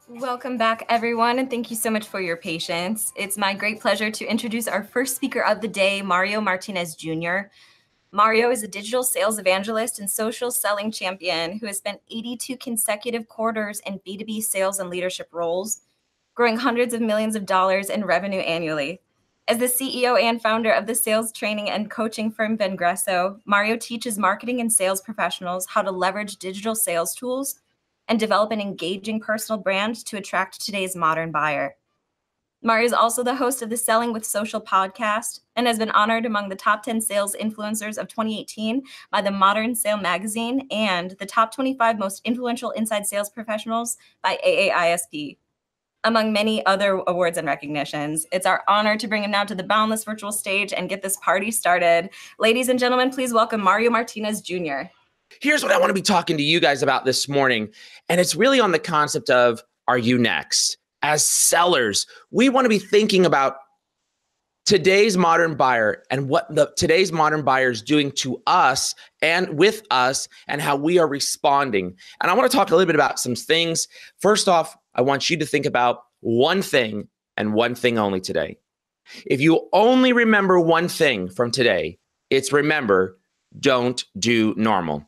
Welcome back, everyone, and thank you so much for your patience. It's my great pleasure to introduce our first speaker of the day, Mario Martinez Jr. Mario is a digital sales evangelist and social selling champion who has spent 82 consecutive quarters in B2B sales and leadership roles, growing hundreds of millions of dollars in revenue annually. As the CEO and founder of the sales training and coaching firm Vengreso, Mario teaches marketing and sales professionals how to leverage digital sales tools and develop an engaging personal brand to attract today's modern buyer. Mario is also the host of the Selling with Social podcast and has been honored among the top 10 sales influencers of 2018 by the Modern Sale magazine and the top 25 most influential inside sales professionals by AAISP, among many other awards and recognitions. It's our honor to bring him now to the Boundless virtual stage and get this party started. Ladies and gentlemen, please welcome Mario Martinez Jr. Here's what I want to be talking to you guys about this morning, and it's really on the concept of, are you next? As sellers, we want to be thinking about today's modern buyer and what today's modern buyer is doing to us and with us and how we are responding. And I want to talk a little bit about some things. First off, I want you to think about one thing and one thing only today. If you only remember one thing from today, it's remember, don't do normal.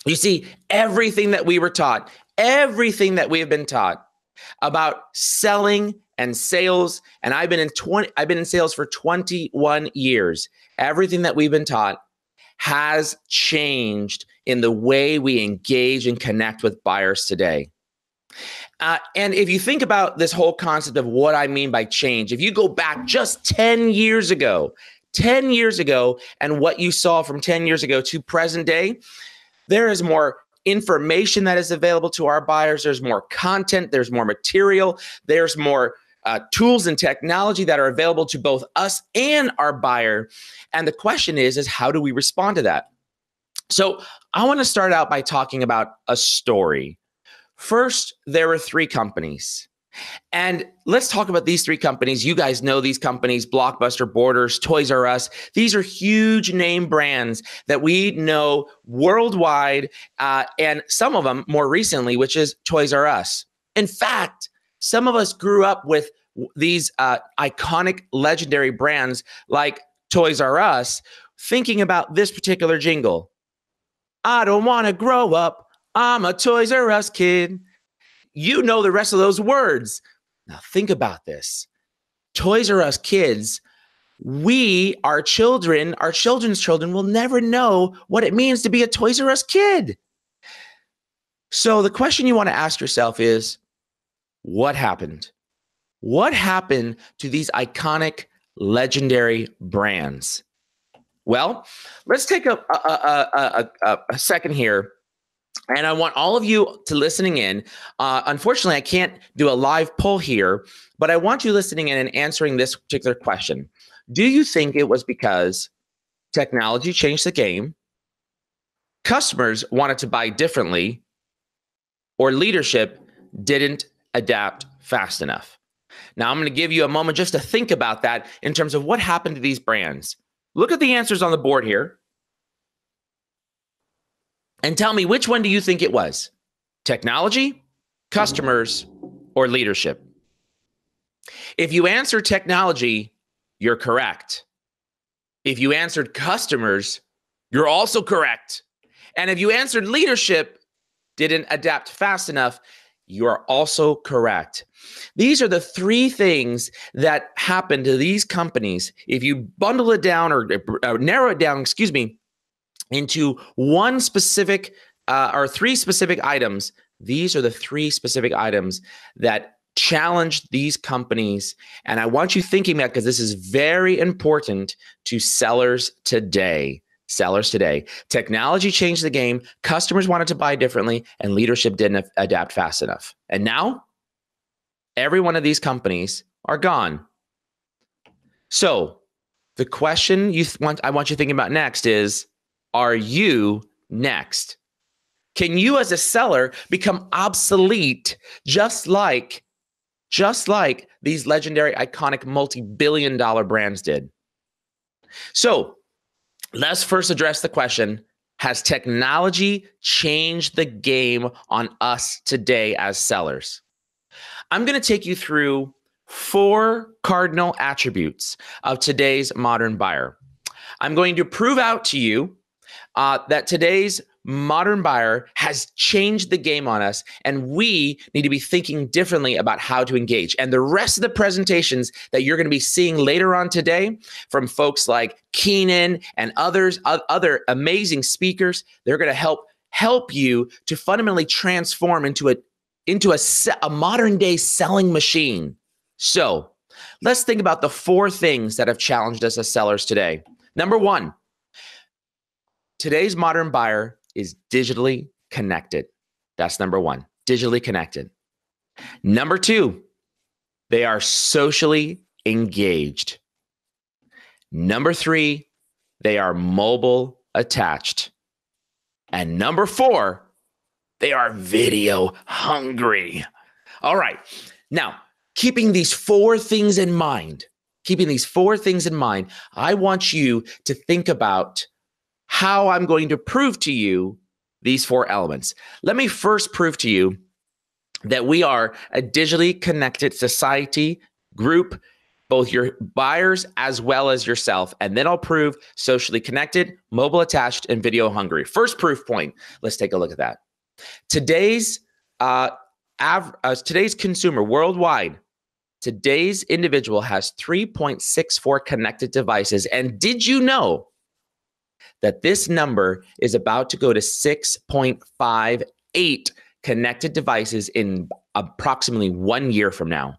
You see, everything that we were taught, everything that we have been taught about selling and sales, and I've been in sales for 21 years. Everything that we've been taught has changed in the way we engage and connect with buyers today. And if you think about this whole concept of what I mean by change, if you go back just 10 years ago, and what you saw from 10 years ago to present day, there is more information that is available to our buyers. There's more content. There's more material. There's more tools and technology that are available to both us and our buyer. And the question is how do we respond to that? So I want to start out by talking about a story. First, there were three companies. And let's talk about these three companies. You guys know these companies: Blockbuster, Borders, Toys R Us. These are huge name brands that we know worldwide, and some of them more recently, which is Toys R Us. In fact, some of us grew up with these iconic, legendary brands like Toys R Us, thinking about this particular jingle. I don't want to grow up. I'm a Toys R Us kid. You know the rest of those words. Now think about this. Toys R Us kids, our children's children will never know what it means to be a Toys R Us kid. So the question you want to ask yourself is, what happened? What happened to these iconic, legendary brands? Well, let's take a second here. And I want all of you to listening in. Unfortunately, I can't do a live poll here, but I want you listening in and answering this particular question. Do you think it was because technology changed the game, customers wanted to buy differently, or leadership didn't adapt fast enough? Now, I'm going to give you a moment just to think about that in terms of what happened to these brands. Look at the answers on the board here. And tell me, which one do you think it was? Technology, customers, or leadership? If you answered technology, you're correct. If you answered customers, you're also correct. And if you answered leadership, didn't adapt fast enough, you are also correct. These are the three things that happened to these companies. If you bundle it down or narrow it down, into one specific or three specific items, these are the three specific items that challenged these companies. And I want you thinking that because this is very important to sellers today. Sellers today. Technology changed the game. Customers wanted to buy differently, and leadership didn't adapt fast enough. And now, every one of these companies are gone. So the question I want you thinking about next is, are you next? Can you as a seller become obsolete just like these legendary, iconic, multi-billion-dollar brands did? So let's first address the question, has technology changed the game on us today as sellers? I'm going to take you through 4 cardinal attributes of today's modern buyer. I'm going to prove out to you that today's modern buyer has changed the game on us, and we need to be thinking differently about how to engage. And the rest of the presentations that you're going to be seeing later on today from folks like Keenan and others, other amazing speakers, they're going to help you to fundamentally transform into a modern day selling machine. So let's think about the 4 things that have challenged us as sellers today. Number 1, today's modern buyer is digitally connected. That's number 1, digitally connected. Number 2, they are socially engaged. Number 3, they are mobile attached. And number 4, they are video hungry. All right. Now, keeping these 4 things in mind, I want you to think about how I'm going to prove to you these 4 elements. Let me first prove to you that we are a digitally connected society group, both your buyers as well as yourself. And then I'll prove socially connected, mobile attached, and video hungry. First proof point. Let's take a look at that. Today's consumer worldwide, today's individual has 3.64 connected devices. And did you know that this number is about to go to 6.58 connected devices in approximately 1 year from now?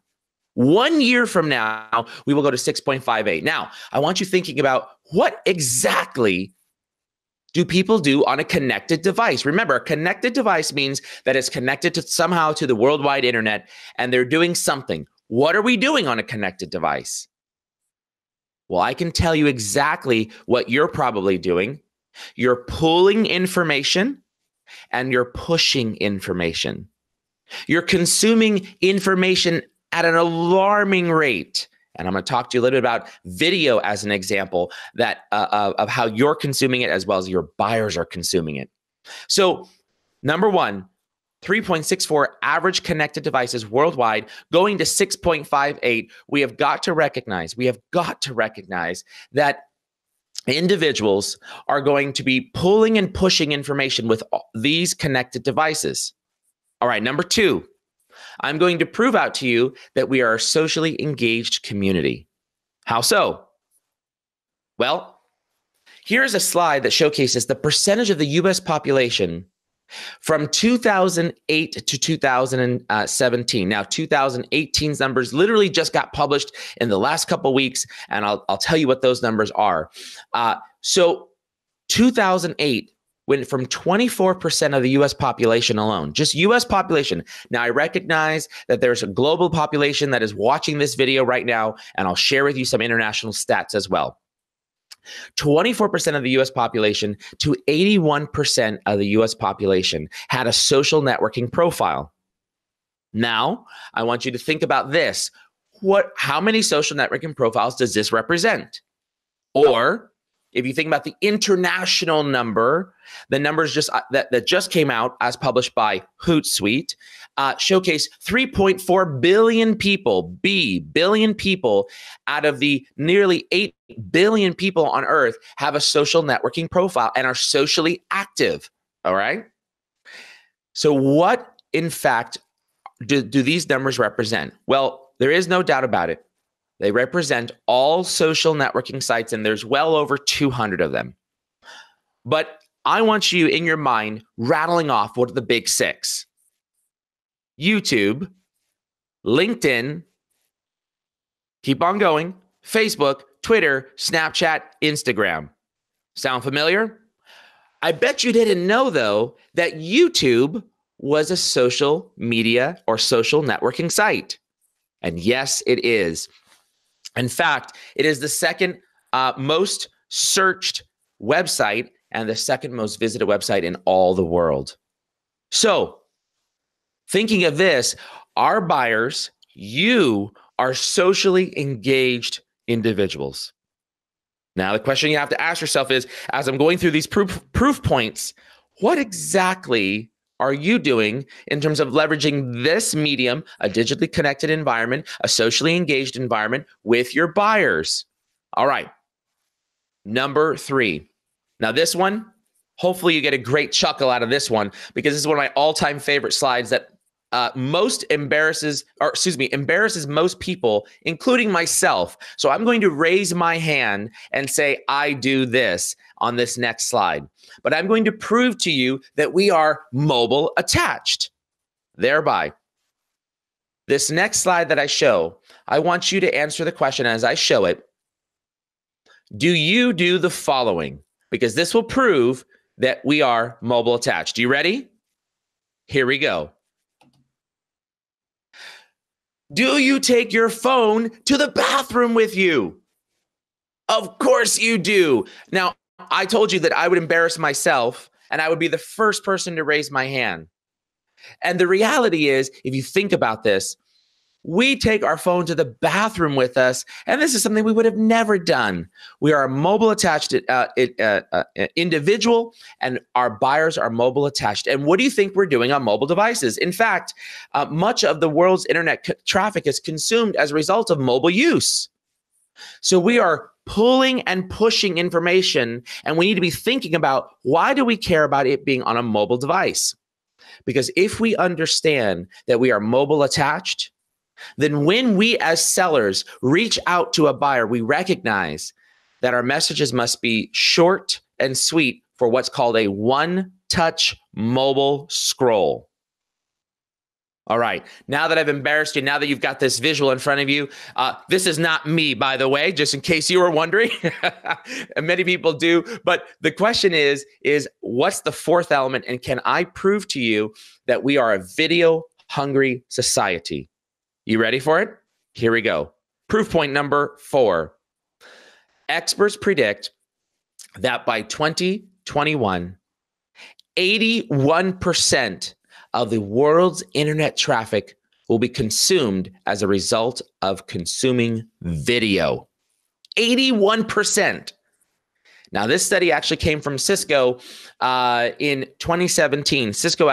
1 year from now, we will go to 6.58. Now, I want you thinking about what exactly do people do on a connected device? Remember, a connected device means that it's connected to somehow to the worldwide internet, and they're doing something. What are we doing on a connected device? Well, I can tell you exactly what you're probably doing. You're pulling information and you're pushing information. You're consuming information at an alarming rate. And I'm going to talk to you a little bit about video as an example that of how you're consuming it as well as your buyers are consuming it. So, number 1, 3.64 average connected devices worldwide, going to 6.58. We have got to recognize that individuals are going to be pulling and pushing information with these connected devices. All right, number 2, I'm going to prove out to you that we are a socially engaged community. How so? Well, here's a slide that showcases the percentage of the US population from 2008 to 2017. Now, 2018's numbers literally just got published in the last couple of weeks, and I'll tell you what those numbers are. So 2008 went from 24% of the US population alone, just US population. Now, I recognize that there's a global population that is watching this video right now, and I'll share with you some international stats as well. 24% of the US population to 81% of the US population had a social networking profile. Now, I want you to think about this. How many social networking profiles does this represent? Or if you think about the international number, the numbers that just came out as published by Hootsuite showcase 3.4 billion people, billion people out of the nearly 8 billion people on Earth have a social networking profile and are socially active. All right. So what, in fact, do these numbers represent? Well, there is no doubt about it. They represent all social networking sites, and there's well over 200 of them. But I want you in your mind rattling off what are the big 6. YouTube, LinkedIn, keep on going, Facebook, Twitter, Snapchat, Instagram. Sound familiar? I bet you didn't know, though, that YouTube was a social media or social networking site. And yes, it is. In fact, it is the second most searched website and the second most visited website in all the world. So, thinking of this, our buyers, you are socially engaged individuals. Now, the question you have to ask yourself is, as I'm going through these proof points, what exactly are you doing in terms of leveraging this medium, a digitally connected environment, a socially engaged environment with your buyers? All right. Number 3. Now this one, hopefully you get a great chuckle out of this one, because this is one of my all-time favorite slides that embarrasses most people, including myself. So I'm going to raise my hand and say, I do this on this next slide. But I'm going to prove to you that we are mobile attached. Thereby, this next slide that I show, I want you to answer the question as I show it. Do you do the following? Because this will prove that we are mobile attached. You ready? Here we go. Do you take your phone to the bathroom with you? Of course you do. Now, I told you that I would embarrass myself and I would be the first person to raise my hand. And the reality is, if you think about this, we take our phone to the bathroom with us, and this is something we would have never done. We are a mobile attached individual, and our buyers are mobile attached. And what do you think we're doing on mobile devices? In fact, much of the world's internet traffic is consumed as a result of mobile use. So we are pulling and pushing information, and we need to be thinking about, why do we care about it being on a mobile device? Because if we understand that we are mobile attached, then when we as sellers reach out to a buyer, we recognize that our messages must be short and sweet for what's called a one-touch mobile scroll. All right, now that I've embarrassed you, now that you've got this visual in front of you, this is not me, by the way, just in case you were wondering. And many people do, but the question is what's the fourth element, and can I prove to you that we are a video-hungry society? You ready for it? Here we go. Proof point number 4. Experts predict that by 2021, 81% of the world's internet traffic will be consumed as a result of consuming video. 81%. Now, this study actually came from Cisco in 2017. Cisco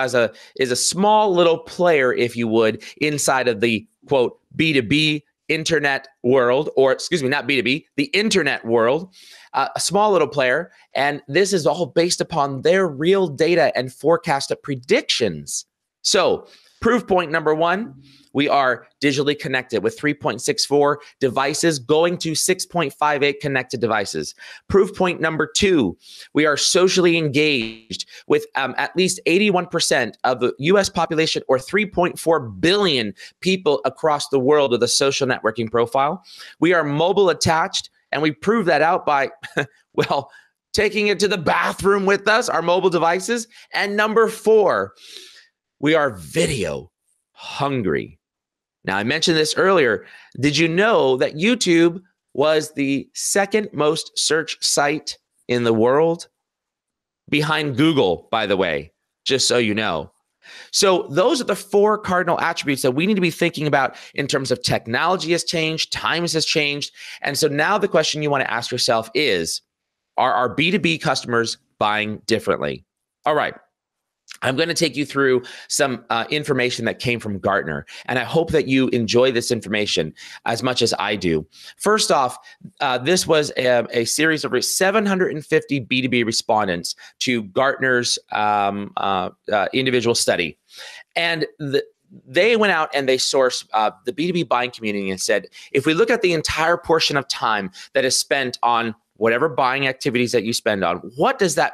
is a small little player, if you would, inside of the, quote, B2B internet world, or excuse me, not B2B, the internet world, a small little player. And this is all based upon their real data and forecasted predictions. So proof point number 1, we are digitally connected with 3.64 devices going to 6.58 connected devices. Proof point number 2, we are socially engaged with at least 81% of the US population, or 3.4 billion people across the world with a social networking profile. We are mobile attached, and we prove that out by, well, taking it to the bathroom with us, our mobile devices. And number 4, we are video hungry. Now, I mentioned this earlier. Did you know that YouTube was the second most searched site in the world? Behind Google, by the way, just so you know. So those are the 4 cardinal attributes that we need to be thinking about in terms of technology has changed, times has changed. And so now the question you want to ask yourself is, are our B2B customers buying differently? All right. I'm going to take you through some information that came from Gartner, and I hope that you enjoy this information as much as I do. First off, this was a series of 750 B2B respondents to Gartner's individual study. And they went out and they sourced the B2B buying community and said, if we look at the entire portion of time that is spent on whatever buying activities that you spend on, what does that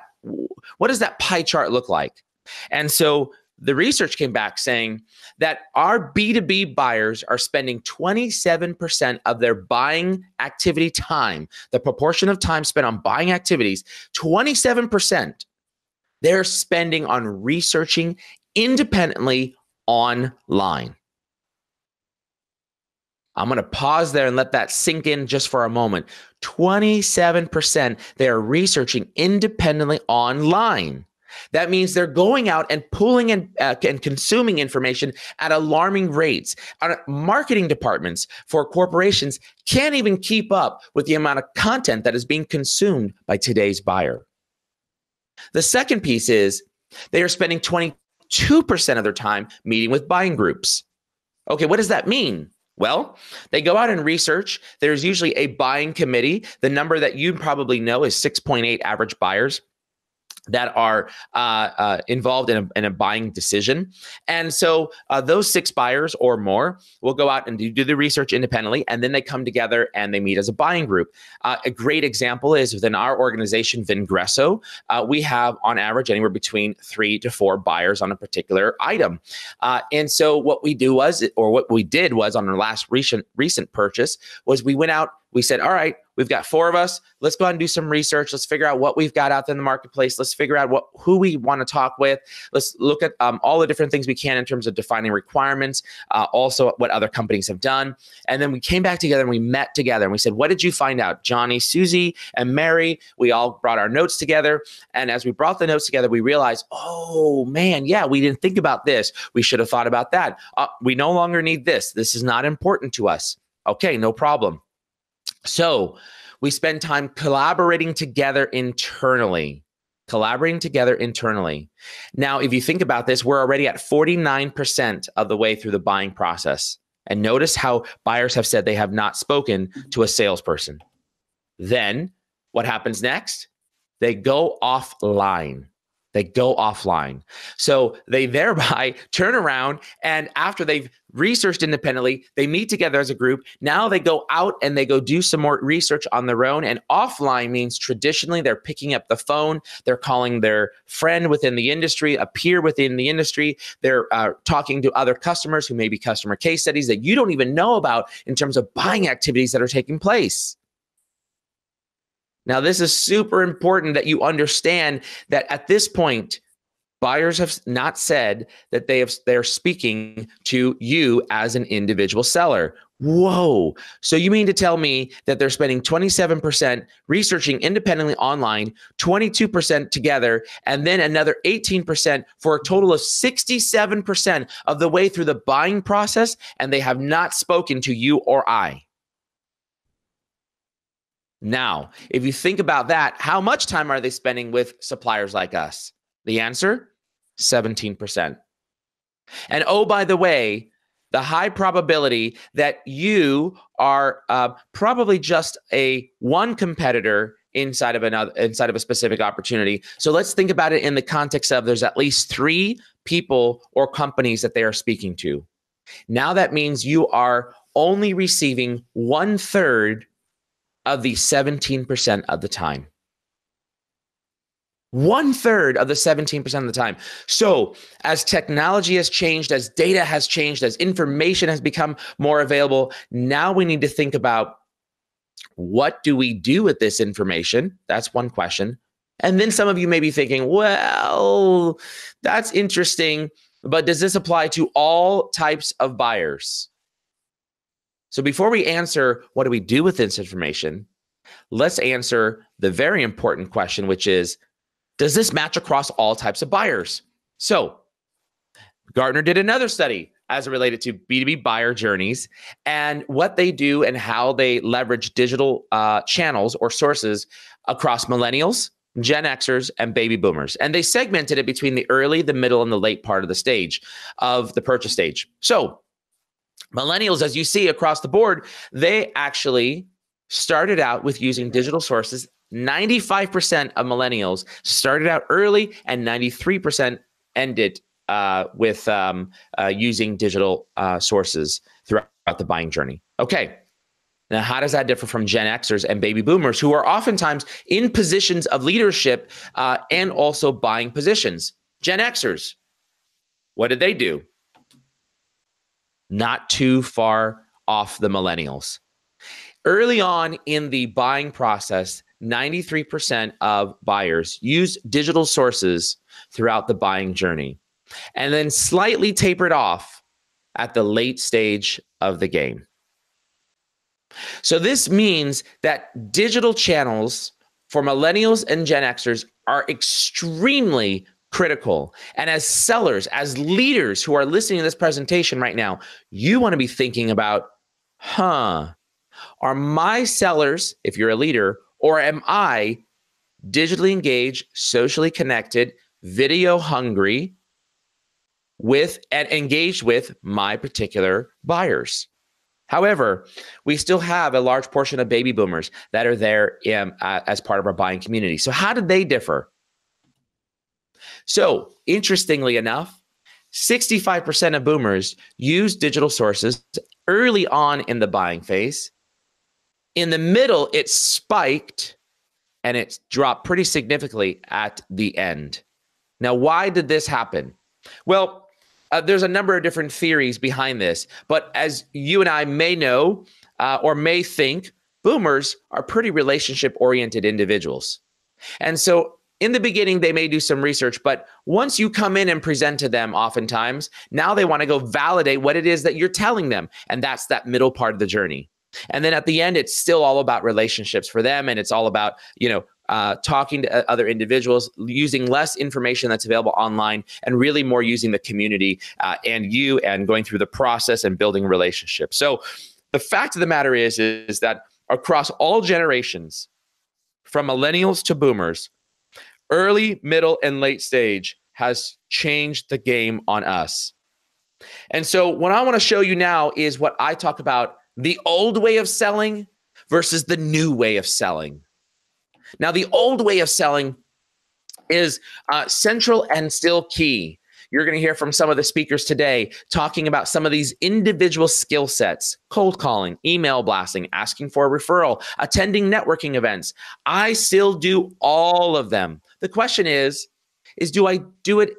pie chart look like? And so the research came back saying that our B2B buyers are spending 27% of their buying activity time, the proportion of time spent on buying activities, 27%, they're spending on researching independently online. I'm going to pause there and let that sink in just for a moment. 27%, they're researching independently online. That means they're going out and pulling and consuming information at alarming rates. Our marketing departments for corporations can't even keep up with the amount of content that is being consumed by today's buyer. The second piece is they are spending 22% 2% of their time meeting with buying groups. Okay, what does that mean? Well, they go out and research. There's usually a buying committee. The number that you probably know is 6.8 average buyers that are involved in a buying decision. And so those 6 buyers or more will go out and do the research independently, and then they come together and they meet as a buying group. A great example is within our organization, Vengreso, we have on average anywhere between 3 to 4 buyers on a particular item. And so what we did was on our last recent purchase was we went out, we said, all right, we've got 4 of us. Let's go out and do some research. Let's figure out what we've got out there in the marketplace. Let's figure out who we want to talk with. Let's look at all the different things we can in terms of defining requirements, also what other companies have done. And then we came back together and we met together and we said, what did you find out? Johnny, Susie, and Mary, we all brought our notes together. And as we brought the notes together, we realized, oh man, yeah, we didn't think about this. We should have thought about that. We no longer need this. This is not important to us. Okay, no problem. So we spend time collaborating together internally. Now, if you think about this, we're already at 49% of the way through the buying process. And notice how buyers have said they have not spoken to a salesperson. Then what happens next? They go offline. So they thereby turn around, and after they've researched independently, they meet together as a group. Now they go out and they go do some more research on their own. And offline means traditionally they're picking up the phone, they're calling their friend within the industry, a peer within the industry. They're talking to other customers who may be customer case studies that you don't even know about in terms of buying activities that are taking place. Now, this is super important that you understand that at this point, buyers have not said that they're speaking to you as an individual seller. Whoa. So you mean to tell me that they're spending 27% researching independently online, 22% together, and then another 18% for a total of 67% of the way through the buying process, and they have not spoken to you or I? Now, if you think about that, how much time are they spending with suppliers like us? The answer, 17%. And oh, by the way, the high probability that you are probably just one competitor inside of a specific opportunity. So let's think about it in the context of there's at least 3 people or companies that they are speaking to. Now that means you are only receiving 1/3 of the 17% of the time. 1/3 of the 17% of the time. So as technology has changed, as data has changed, as information has become more available, now we need to think about what do we do with this information? That's one question. And then some of you may be thinking, well, that's interesting, but does this apply to all types of buyers? So before we answer what do we do with this information, let's answer the very important question, which is, does this match across all types of buyers? So Gartner did another study as it related to B2B buyer journeys and what they do and how they leverage digital channels or sources across millennials, Gen Xers, and baby boomers. And they segmented it between the early, the middle, and the late part of the stage of the purchase stage. So millennials, as you see across the board, they actually started out with using digital sources. 95% of millennials started out early, and 93% ended with using digital sources throughout the buying journey. Okay. Now, how does that differ from Gen Xers and baby boomers, who are oftentimes in positions of leadership and also buying positions? Gen Xers, what did they do? Not too far off the millennials. Early on in the buying process, 93% of buyers use digital sources throughout the buying journey, and then slightly tapered off at the late stage of the game. So this means that digital channels for millennials and Gen Xers are extremely critical. And as sellers, as leaders who are listening to this presentation right now, you want to be thinking about, are my sellers, if you're a leader, or am I digitally engaged, socially connected, video hungry, with and engaged with my particular buyers. However, we still have a large portion of baby boomers that are there as part of our buying community. So how did they differ? So interestingly enough, 65% of boomers use digital sources early on in the buying phase. In the middle, it spiked and it dropped pretty significantly at the end. Now, why did this happen? Well, there's a number of different theories behind this, but as you and I may know or may think, boomers are pretty relationship-oriented individuals. And so in the beginning, they may do some research, but once you come in and present to them, oftentimes, now they want to go validate what it is that you're telling them. And that's that middle part of the journey. And then at the end, it's still all about relationships for them. And it's all about, talking to other individuals, using less information that's available online, and really more using the community and going through the process and building relationships. So the fact of the matter is that across all generations, from millennials to boomers, early, middle, and late stage has changed the game on us. And so what I want to show you now is what I talk about, the old way of selling versus the new way of selling. Now, the old way of selling is central and still key. You're going to hear from some of the speakers today talking about some of these individual skill sets: cold calling, email blasting, asking for a referral, attending networking events. I still do all of them. The question is do I do it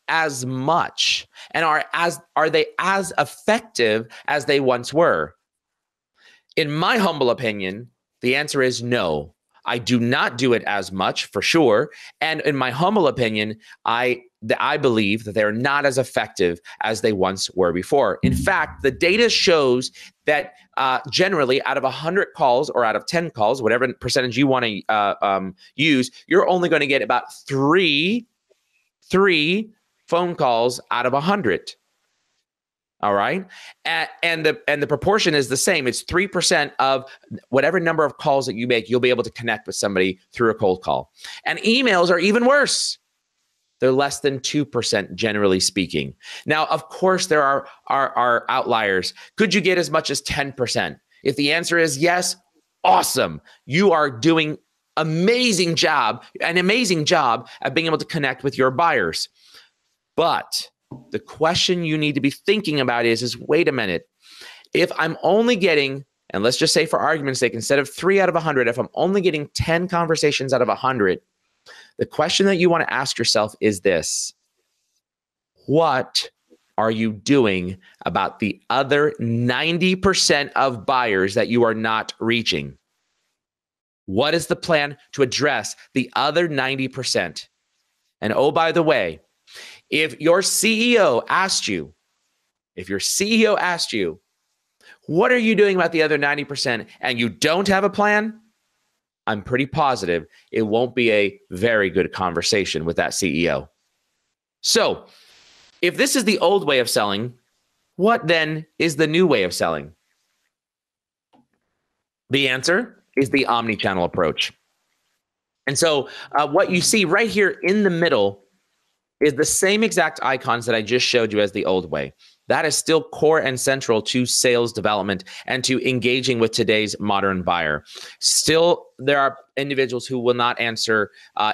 as much? And are they as effective as they once were? In my humble opinion, the answer is no. I do not do it as much, for sure. And in my humble opinion, I believe that they're not as effective as they once were before. In fact, the data shows that generally out of 100 calls or out of 10 calls, whatever percentage you want to use, you're only going to get about three phone calls out of 100. All right. And the proportion is the same. It's 3% of whatever number of calls that you make, you'll be able to connect with somebody through a cold call. And emails are even worse. They're less than 2%, generally speaking. Now, of course, there are outliers. Could you get as much as 10%? If the answer is yes, awesome. You are doing an amazing job at being able to connect with your buyers. But the question you need to be thinking about is wait a minute, if I'm only getting, and let's just say for argument's sake, instead of 3 out of 100, if I'm only getting 10 conversations out of 100, the question that you want to ask yourself is this: what are you doing about the other 90% of buyers that you are not reaching? What is the plan to address the other 90%? And oh, by the way, if your CEO asked you, what are you doing about the other 90% and you don't have a plan, I'm pretty positive it won't be a very good conversation with that CEO. So if this is the old way of selling, what then is the new way of selling? The answer is the omni-channel approach. And so what you see right here in the middle is the same exact icons that I just showed you as the old way. That is still core and central to sales development and to engaging with today's modern buyer. Still, there are individuals who will not answer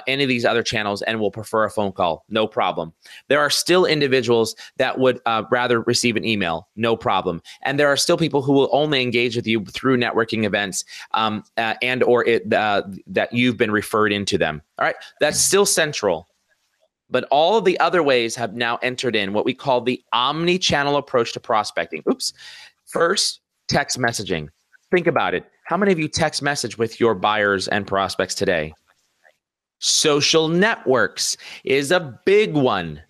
any of these other channels and will prefer a phone call. No problem. There are still individuals that would rather receive an email. No problem. And there are still people who will only engage with you through networking events that you've been referred into them. All right. That's still central. But all of the other ways have now entered in what we call the omni-channel approach to prospecting. First, text messaging. Think about it. How many of you text message with your buyers and prospects today? Social networks is a big one.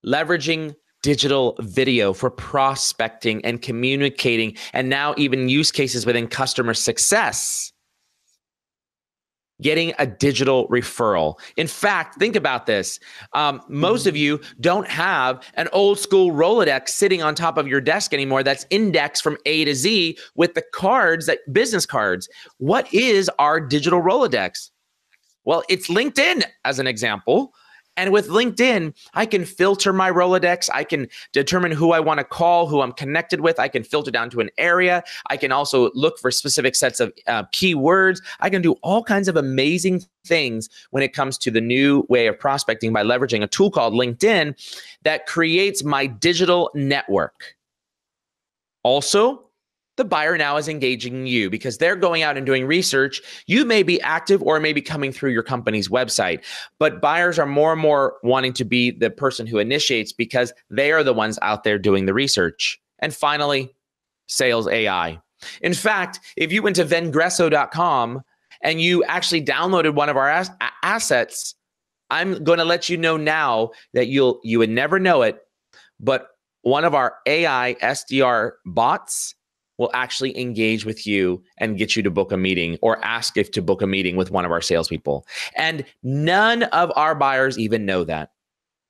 Leveraging digital video for prospecting and communicating, and now even use cases within customer success. Getting a digital referral. In fact, think about this. Most of you don't have an old school Rolodex sitting on top of your desk anymore that's indexed from A to Z with the cards, business cards. What is our digital Rolodex? Well, it's LinkedIn as an example. And with LinkedIn, I can filter my Rolodex. I can determine who I want to call, who I'm connected with. I can filter down to an area. I can also look for specific sets of keywords. I can do all kinds of amazing things when it comes to the new way of prospecting by leveraging a tool called LinkedIn that creates my digital network. Also, the buyer now is engaging you because they're going out and doing research. You may be active or maybe coming through your company's website, but buyers are more and more wanting to be the person who initiates because they are the ones out there doing the research. And finally, sales AI. In fact, if you went to Vengreso.com and you actually downloaded one of our assets, I'm going to let you know now that you would never know it, but one of our AI SDR bots will actually engage with you and get you to book a meeting or ask if to book a meeting with one of our salespeople. And none of our buyers even know that.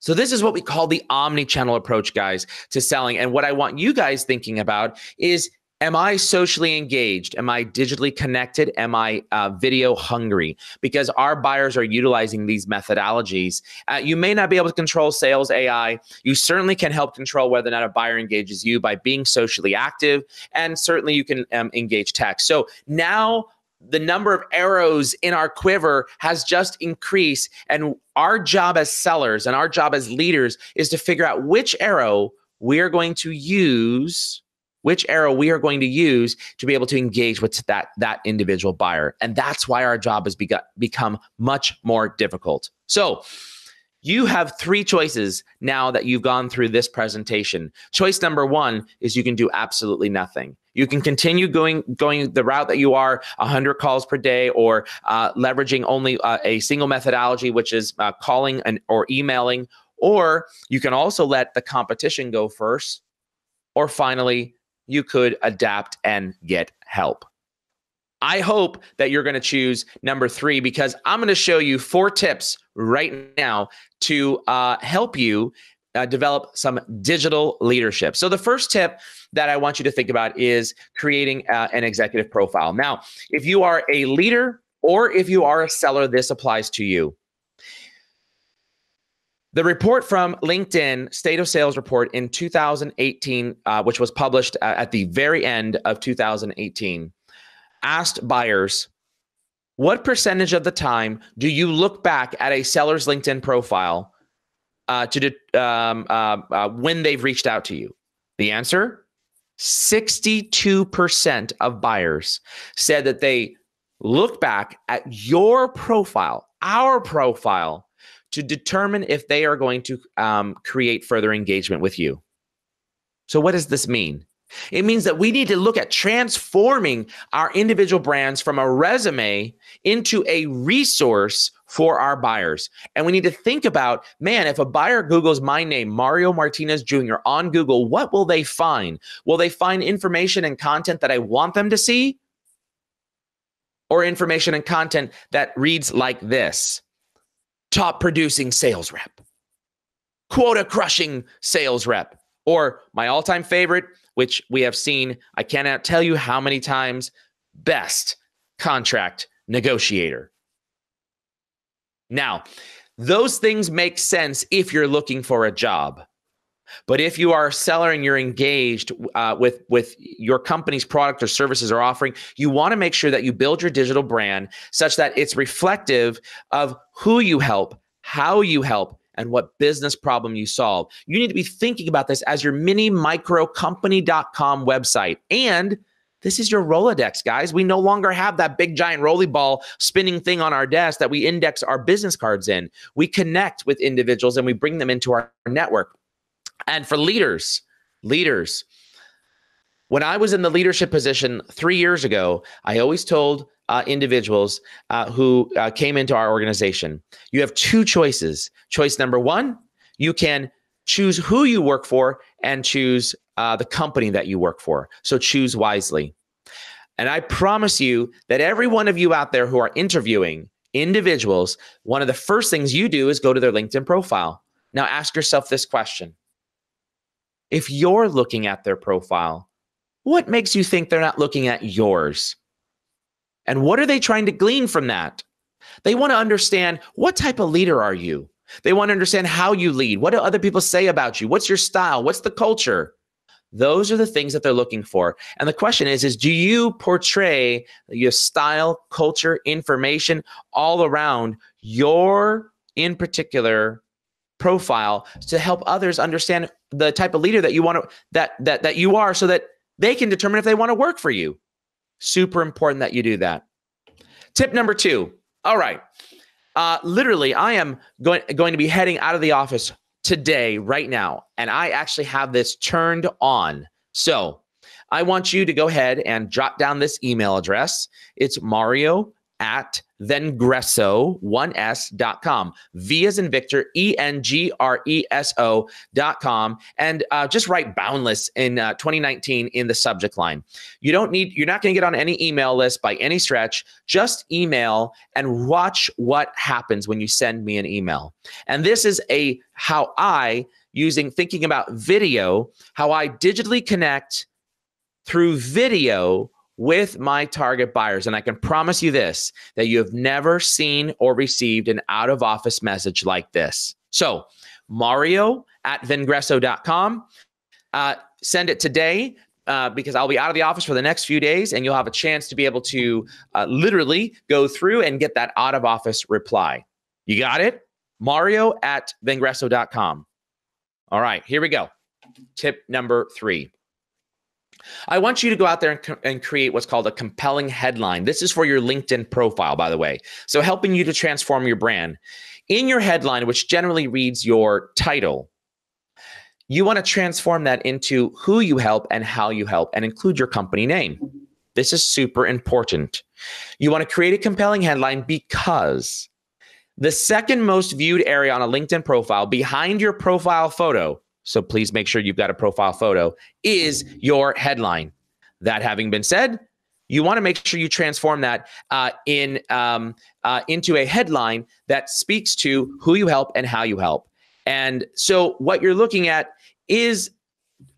So this is what we call the omni-channel approach, guys, to selling. And what I want you guys thinking about is, am I socially engaged? Am I digitally connected? Am I video hungry? Because our buyers are utilizing these methodologies. You may not be able to control sales AI. You certainly can help control whether or not a buyer engages you by being socially active. And certainly you can engage text. So now the number of arrows in our quiver has just increased. And our job as sellers and our job as leaders is to figure out which arrow we are going to use to be able to engage with that individual buyer. And that's why our job has become much more difficult. So you have three choices now that you've gone through this presentation. Choice number one is you can do absolutely nothing. You can continue going the route that you are, 100 calls per day, or leveraging only a single methodology, which is calling or emailing. Or you can also let the competition go first. Or finally, you could adapt and get help. I hope that you're going to choose number three, because I'm going to show you 4 tips right now to help you develop some digital leadership. So the first tip that I want you to think about is creating an executive profile. Now, if you are a leader or if you are a seller, this applies to you. The report from LinkedIn, State of Sales Report in 2018, which was published at the very end of 2018, asked buyers, what percentage of the time do you look back at a seller's LinkedIn profile when they've reached out to you? The answer, 62% of buyers said that they look back at your profile, our profile, to determine if they are going to create further engagement with you. So what does this mean? It means that we need to look at transforming our individual brands from a resume into a resource for our buyers. And we need to think about, man, if a buyer Googles my name, Mario Martinez Jr. on Google, what will they find? Will they find information and content that I want them to see? Or information and content that reads like this: top producing sales rep, quota crushing sales rep, or my all-time favorite, which we have seen, I cannot tell you how many times, best contract negotiator. Now, those things make sense if you're looking for a job. But if you are a seller and you're engaged with your company's product or services or offering, you want to make sure that you build your digital brand such that it's reflective of who you help, how you help, and what business problem you solve. You need to be thinking about this as your mini microcompany.com website. And this is your Rolodex, guys. We no longer have that big giant rolly ball spinning thing on our desk that we index our business cards in. We connect with individuals and we bring them into our network. And for leaders, when I was in the leadership position 3 years ago, I always told individuals who came into our organization, you have 2 choices. Choice number 1, you can choose who you work for and choose the company that you work for. So choose wisely. And I promise you that every one of you out there who are interviewing individuals, one of the first things you do is go to their LinkedIn profile. Now ask yourself this question. If you're looking at their profile, what makes you think they're not looking at yours? And what are they trying to glean from that? They want to understand, what type of leader are you? They want to understand how you lead. What do other people say about you? What's your style? What's the culture? Those are the things that they're looking for. And the question is do you portray your style, culture, information all around your, in particular, profile to help others understand the type of leader that you want to, that you are, so that they can determine if they want to work for you. Super important that you do that. Tip number 2. All right. Literally, I am going to be heading out of the office today, right now, and I actually have this turned on. So I want you to go ahead and jot down this email address. It's Mario@Vengreso.com. V as in Victor, ENGRESO.com. And just write Boundless in 2019 in the subject line. You're not going to get on any email list by any stretch. Just email and watch what happens when you send me an email. And this is how I, thinking about video, how I digitally connect through video with my target buyers. And I can promise you this, that you have never seen or received an out-of-office message like this. So Mario@Vengreso.com. Send it today because I'll be out of the office for the next few days, and you'll have a chance to be able to literally go through and get that out-of-office reply. You got it? Mario@Vengreso.com. All right, here we go. Tip number 3. I want you to go out there and create what's called a compelling headline. This is for your LinkedIn profile, by the way. So helping you to transform your brand. In your headline, which generally reads your title, you want to transform that into who you help and how you help, and include your company name. This is super important. You want to create a compelling headline because the second most viewed area on a LinkedIn profile behind your profile photo, so please make sure you've got a profile photo, is your headline. That having been said, you want to make sure you transform that into a headline that speaks to who you help and how you help. And so what you're looking at is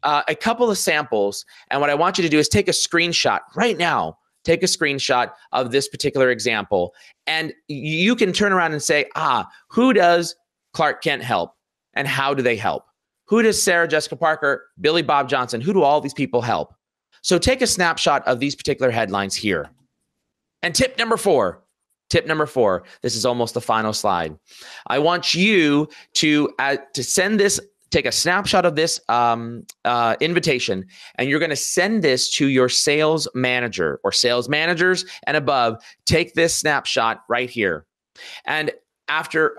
a couple of samples. And what I want you to do is take a screenshot right now. Take a screenshot of this particular example. And you can turn around and say, who does Clark Kent help? And how do they help? Who does Sarah Jessica Parker, Billy Bob Johnson, who do all these people help? So take a snapshot of these particular headlines here. And tip number 4, this is almost the final slide. I want you to send this, take a snapshot of this invitation, and you're going to send this to your sales manager or sales managers and above. Take this snapshot right here. And after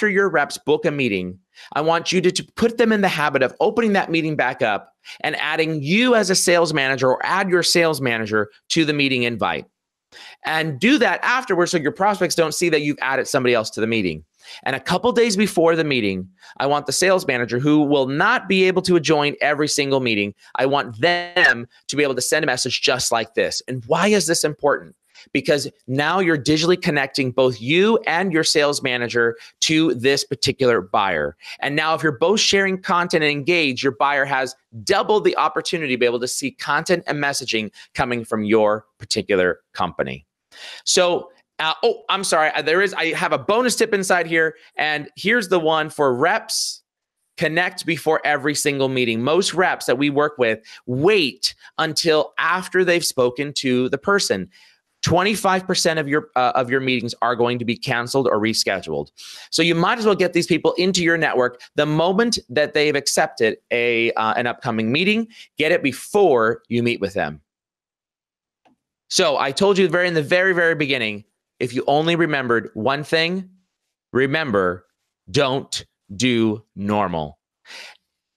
your reps book a meeting, I want you to put them in the habit of opening that meeting back up and adding you as a sales manager, or add your sales manager to the meeting invite. And do that afterwards so your prospects don't see that you've added somebody else to the meeting. And a couple days before the meeting, I want the sales manager, who will not be able to join every single meeting, I want them to be able to send a message just like this. And why is this important? Because now you're digitally connecting both you and your sales manager to this particular buyer. And now if you're both sharing content and engage, your buyer has double the opportunity to be able to see content and messaging coming from your particular company. So, I'm sorry, I have a bonus tip inside here, and here's the one for reps. Connect before every single meeting. Most reps that we work with wait until after they've spoken to the person. 25% of your meetings are going to be canceled or rescheduled. So you might as well get these people into your network the moment that they've accepted an upcoming meeting. Get it before you meet with them. So I told you in the very, very beginning, if you only remembered one thing, remember, don't do normal.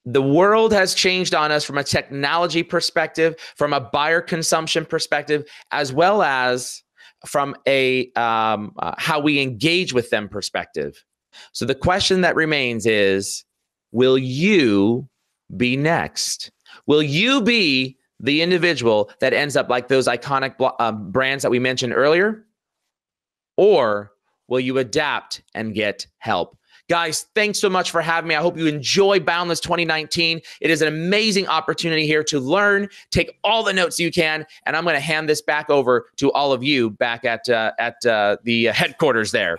The world has changed on us from a technology perspective, from a buyer consumption perspective, as well as from a how we engage with them perspective. So the question that remains is, will you be next? Will you be the individual that ends up like those iconic brands that we mentioned earlier? Or will you adapt and get help? Guys, thanks so much for having me. I hope you enjoy Boundless 2019. It is an amazing opportunity here to learn, take all the notes you can, and I'm going to hand this back over to all of you back at the headquarters there.